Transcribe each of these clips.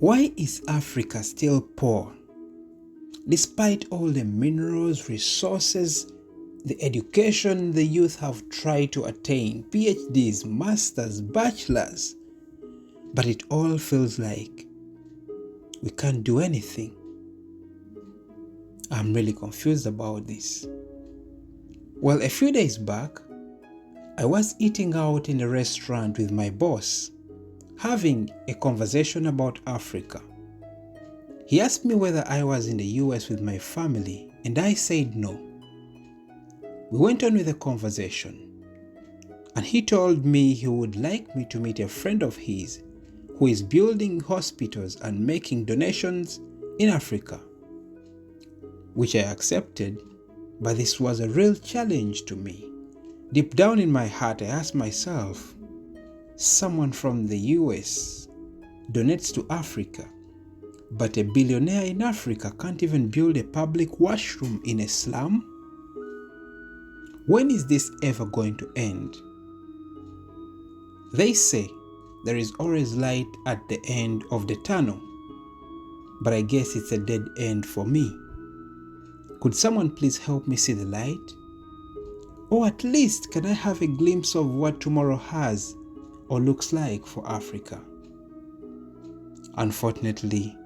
Why is Africa still poor? Despite all the minerals, resources, the education the youth have tried to attain, PhDs, masters, bachelors, but it all feels like we can't do anything. I'm really confused about this. Well, a few days back, I was eating out in a restaurant with my boss, having a conversation about Africa. He asked me whether I was in the US with my family, and I said no. We went on with the conversation, and he told me he would like me to meet a friend of his who is building hospitals and making donations in Africa, which I accepted, but this was a real challenge to me. Deep down in my heart, I asked myself, someone from the US donates to Africa, but a billionaire in Africa can't even build a public washroom in a slum? When is this ever going to end? They say there is always light at the end of the tunnel, but I guess it's a dead end for me. Could someone please help me see the light? Or at least can I have a glimpse of what tomorrow has or looks like for Africa? Unfortunately,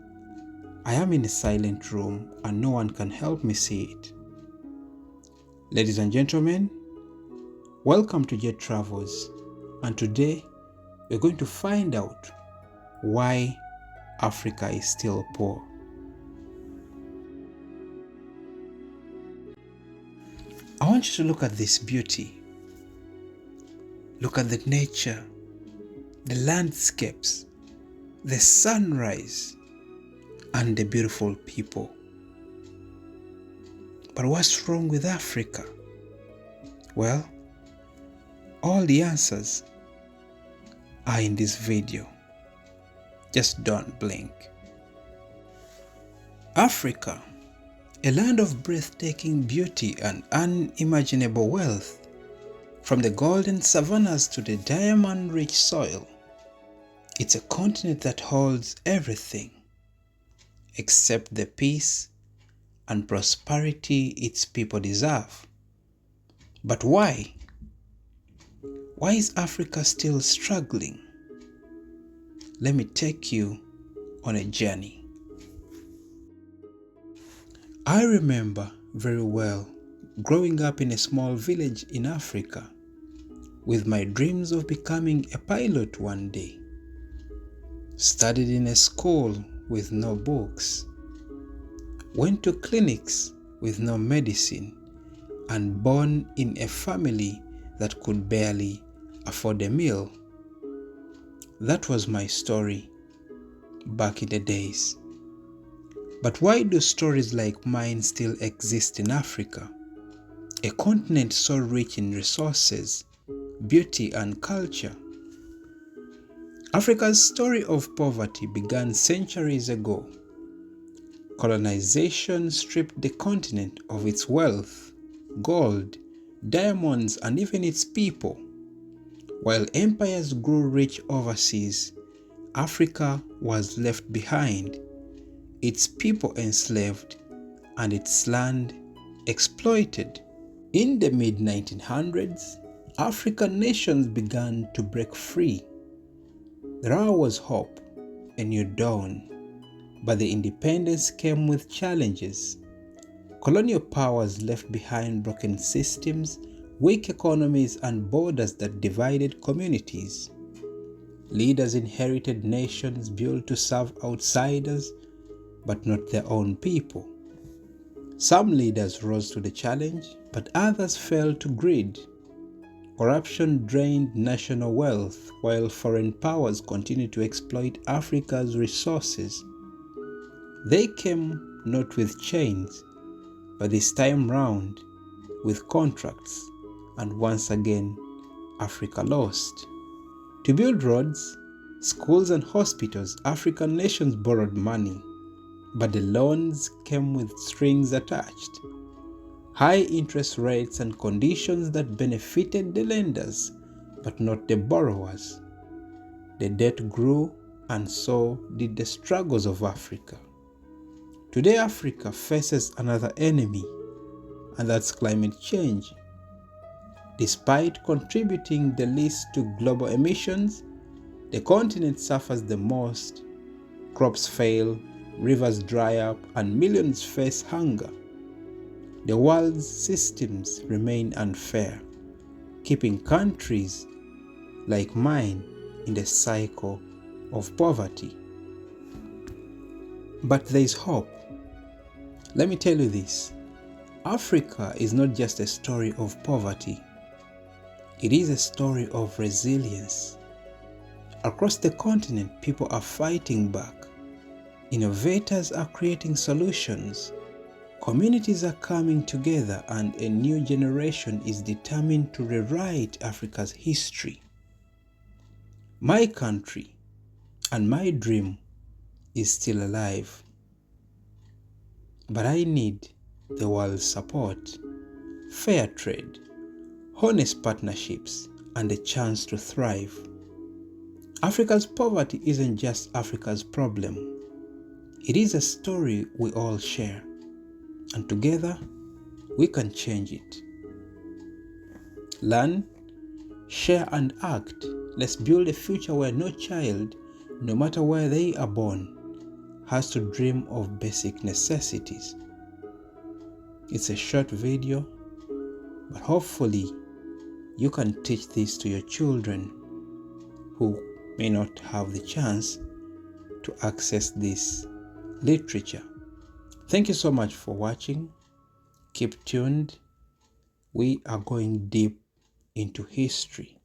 I am in a silent room and no one can help me see it. Ladies and gentlemen, welcome to Jet Travels, and today we're going to find out why Africa is still poor. I want you to look at this beauty. Look at the nature, the landscapes, the sunrise, and the beautiful people. But what's wrong with Africa? Well, all the answers are in this video. Just don't blink. Africa, a land of breathtaking beauty and unimaginable wealth, from the golden savannas to the diamond-rich soil. It's a continent that holds everything except the peace and prosperity its people deserve. But why? Why is Africa still struggling? Let me take you on a journey. I remember very well growing up in a small village in Africa with my dreams of becoming a pilot one day. Studied in a school with no books, went to clinics with no medicine, and born in a family that could barely afford a meal. That was my story back in the days. But why do stories like mine still exist in Africa, a continent so rich in resources, beauty, and culture? Africa's story of poverty began centuries ago. Colonization stripped the continent of its wealth, gold, diamonds, and even its people. While empires grew rich overseas, Africa was left behind, its people enslaved, and its land exploited. In the mid-1900s, African nations began to break free. There was hope, a new dawn, but the independence came with challenges. Colonial powers left behind broken systems, weak economies, and borders that divided communities. Leaders inherited nations built to serve outsiders, but not their own people. Some leaders rose to the challenge, but others fell to greed. Corruption drained national wealth, while foreign powers continued to exploit Africa's resources. They came not with chains, but this time round with contracts, and once again, Africa lost. To build roads, schools, and hospitals, African nations borrowed money, but the loans came with strings attached. High interest rates and conditions that benefited the lenders, but not the borrowers. The debt grew and so did the struggles of Africa. Today, Africa faces another enemy, and that's climate change. Despite contributing the least to global emissions, the continent suffers the most. Crops fail, rivers dry up, and millions face hunger. The world's systems remain unfair, keeping countries like mine in the cycle of poverty. But there is hope. Let me tell you this. Africa is not just a story of poverty. It is a story of resilience. Across the continent, people are fighting back. Innovators are creating solutions. Communities are coming together, and a new generation is determined to rewrite Africa's history. My country and my dream is still alive. But I need the world's support, fair trade, honest partnerships, and a chance to thrive. Africa's poverty isn't just Africa's problem. It is a story we all share, and together we can change it. Learn, share, and act. Let's build a future where no child, no matter where they are born, has to dream of basic necessities. It's a short video, but hopefully you can teach this to your children who may not have the chance to access this literature. Thank you so much for watching. Keep tuned. We are going deep into history.